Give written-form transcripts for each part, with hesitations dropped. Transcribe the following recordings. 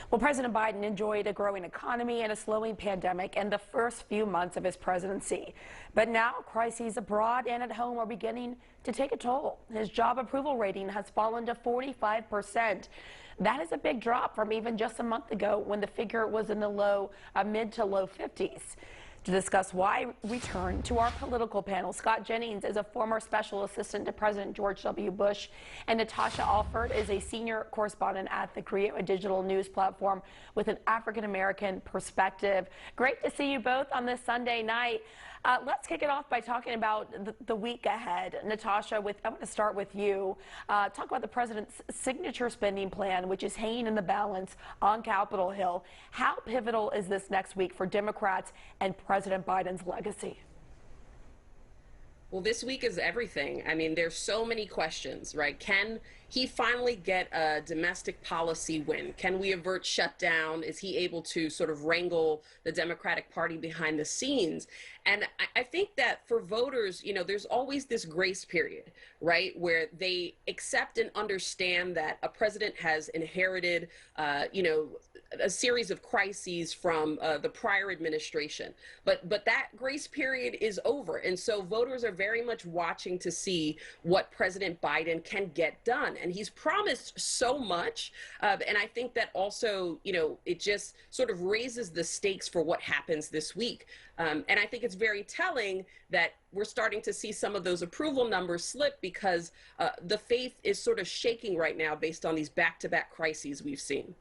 Well, President Biden enjoyed a growing economy and a slowing pandemic in the first few months of his presidency. But now crises abroad and at home are beginning to take a toll. His job approval rating has fallen to 45%. That is a big drop from even just a month ago when the figure was in the mid to low 50s. To discuss why, we turn to our political panel. Scott Jennings is a former special assistant to President George W. Bush, and Natasha Alford is a senior correspondent at the Courier, a digital news platform with an African-American perspective. Great to see you both on this Sunday night. Let's kick it off by talking about the week ahead. Natasha, I'm going to start with you. Talk about the president's signature spending plan, which is hanging in the balance on Capitol Hill. How pivotal is this next week for Democrats and President Biden's legacy? Well, this week is everything. I mean, there's so many questions, right? Can he finally get a domestic policy win? Can we avert shutdown? Is he able to sort of wrangle the Democratic Party behind the scenes? And I think that for voters, you know, there's always this grace period, right, where they accept and understand that a president has inherited, you know, a series of crises from the prior administration. But that grace period is over. And so voters are very much watching to see what President Biden can get done. And he's promised so much. And I think that also, you know, it just sort of raises the stakes for what happens this week. And I think it's very telling that we're starting to see some of those approval numbers slip because the faith is sort of shaking right now based on these back-to-back crises we've seen.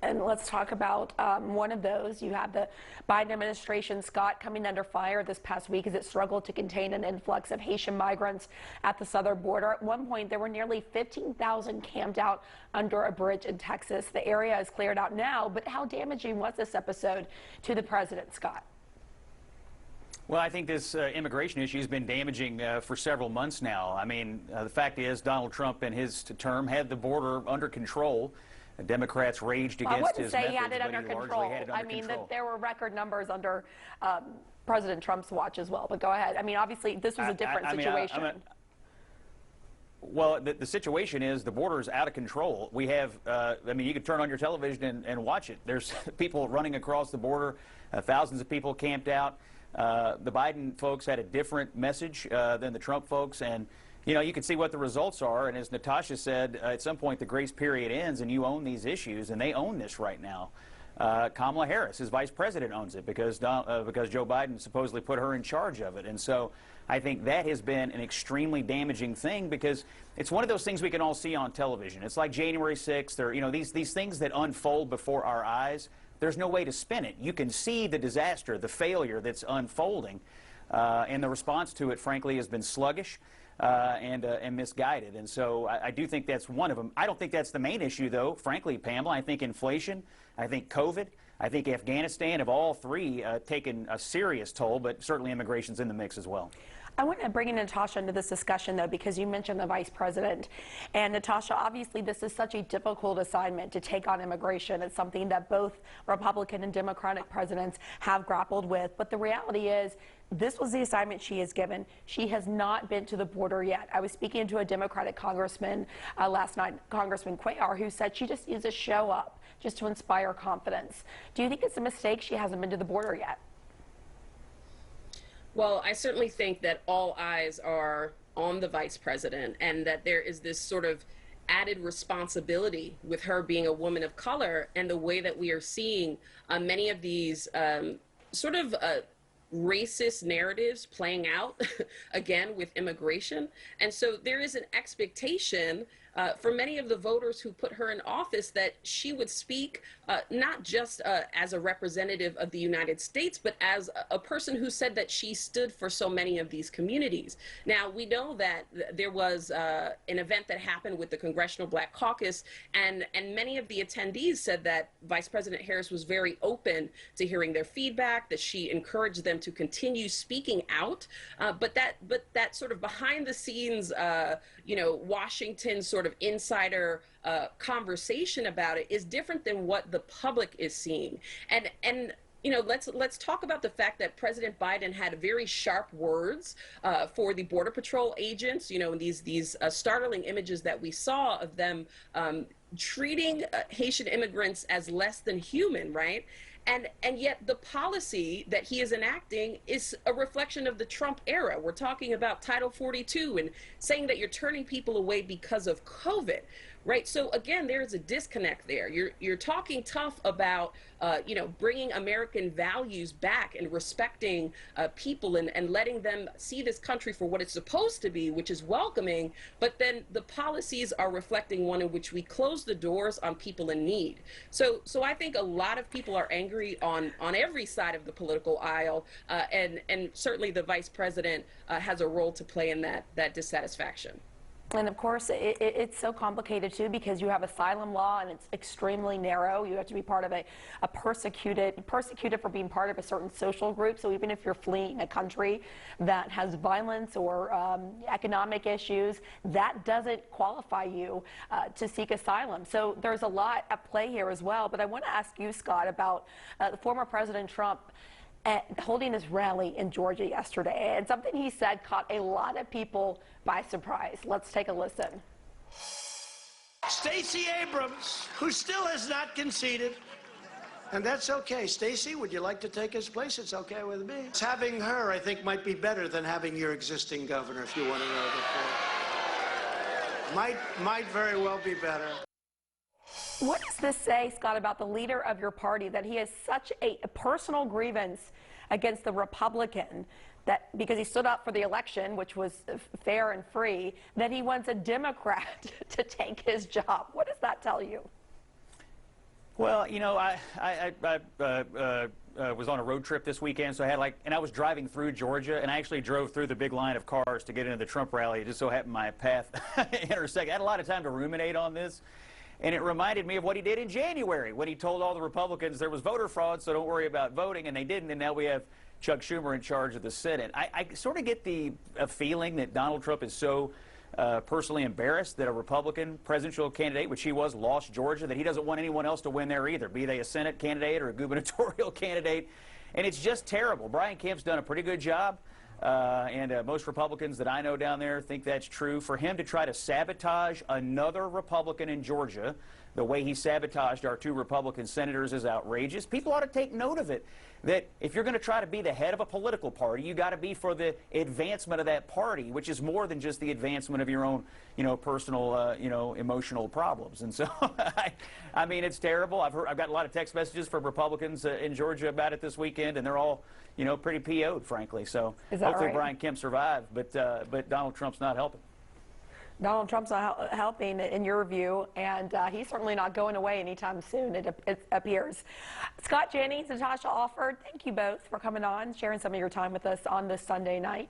And let's talk about one of those. You have the Biden administration, Scott, coming under fire this past week as it struggled to contain an influx of Haitian migrants at the southern border. At one point, there were nearly 15,000 camped out under a bridge in Texas. The area is cleared out now, but how damaging was this episode to the president, Scott? Well, I think this immigration issue has been damaging for several months now. I mean, the fact is Donald Trump in his term had the border under control. The Democrats raged against his methods, I wouldn't say he had it under control. I mean, there were record numbers under President Trump's watch as well. But go ahead. I mean, obviously, this was a different situation. Well, the situation is the border is out of control. We have, I mean, you can turn on your television and watch it. There's people running across the border, thousands of people camped out. The Biden folks had a different message than the Trump folks, and you know, you can see what the results are. And as Natasha said, at some point the grace period ends and you own these issues, and they own this right now. Kamala Harris, his vice president, owns it because Joe Biden supposedly put her in charge of it. And so I think that has been an extremely damaging thing because it's one of those things we can all see on television. It's like January 6th or, you know, these things that unfold before our eyes. There's no way to spin it. You can see the disaster, the failure that's unfolding, and the response to it, frankly, has been sluggish. And misguided. And so I do think that's one of them. I don't think that's the main issue, though, frankly, Pamela. I think inflation, I think COVID, I think Afghanistan have all three taken a serious toll, but certainly immigration's in the mix as well. I want to bring in Natasha into this discussion, though, because you mentioned the vice president. And Natasha, obviously, this is such a difficult assignment to take on immigration. It's something that both Republican and Democratic presidents have grappled with. But the reality is, this was the assignment she is given. She has not been to the border yet. I was speaking to a Democratic congressman last night, Congressman Cuellar, who said she just needs to show up just to inspire confidence. Do you think it's a mistake she hasn't been to the border yet? Well, I certainly think that all eyes are on the vice president and that there is this sort of added responsibility with her being a woman of color and the way that we are seeing many of these sort of racist narratives playing out again with immigration. And so there is an expectation for many of the voters who put her in office that she would speak not just as a representative of the United States, but as a person who said that she stood for so many of these communities. Now, we know that there was an event that happened with the Congressional Black Caucus, and many of the attendees said that Vice President Harris was very open to hearing their feedback, that she encouraged them to continue speaking out, but that sort of behind the scenes, you know, Washington sort of insider conversation about it is different than what the public is seeing. And you know, let's talk about the fact that President Biden had very sharp words for the Border Patrol agents. You know, these startling images that we saw of them treating Haitian immigrants as less than human, right? And yet the policy that he is enacting is a reflection of the Trump era. We're talking about Title 42 and saying that you're turning people away because of COVID, right? So again, there's a disconnect there. You're talking tough about, bringing American values back and respecting people and letting them see this country for what it's supposed to be, which is welcoming. But then the policies are reflecting one in which we close the doors on people in need. So I think a lot of people are angry on every side of the political aisle, and certainly the vice president has a role to play in that dissatisfaction. And of course, it's so complicated too, because you have asylum law and it's extremely narrow. You have to be part of a persecuted for being part of a certain social group. So even if you're fleeing a country that has violence or economic issues, that doesn't qualify you to seek asylum. So there's a lot at play here as well. But I want to ask you, Scott, about the former President Trump holding his rally in Georgia yesterday, and something he said caught a lot of people by surprise. Let's take a listen. Stacey Abrams, who still has not conceded, and that's okay. Stacey, would you like to take his place? It's okay with me. Having her, I think, might be better than having your existing governor, if you want to know the truth. Might very well be better. What does this say, Scott, about the leader of your party, that he has such a personal grievance against the Republican, that because he stood up for the election, which was fair and free, that he wants a Democrat to take his job? What does that tell you? Well, you know, I was on a road trip this weekend, so I was driving through Georgia, and I actually drove through the big line of cars to get into the Trump rally. It just so happened my path intersected. I had a lot of time to ruminate on this. And it reminded me of what he did in January when he told all the Republicans there was voter fraud, so don't worry about voting, and they didn't, and now we have Chuck Schumer in charge of the Senate. I sort of get the feeling that Donald Trump is so personally embarrassed that a Republican presidential candidate, which he was, lost Georgia, that he doesn't want anyone else to win there either, be they a Senate candidate or a gubernatorial candidate. And it's just terrible. Brian Kemp's done a pretty good job. And most Republicans that I know down there think that's true. For him to try to sabotage another Republican in Georgia the way he sabotaged our two Republican senators is outrageous. People ought to take note of it, that if you're going to try to be the head of a political party, you got to be for the advancement of that party, which is more than just the advancement of your own, personal, emotional problems. And so, I mean, it's terrible. I've got a lot of text messages from Republicans in Georgia about it this weekend, and they're all, pretty PO'd, frankly. So hopefully right? Brian Kemp survived, but Donald Trump's not helping. Donald Trump's not helping, in your view, and he's certainly not going away anytime soon, it appears. Scott Jennings and Natasha Alford, thank you both for coming on, sharing some of your time with us on this Sunday night.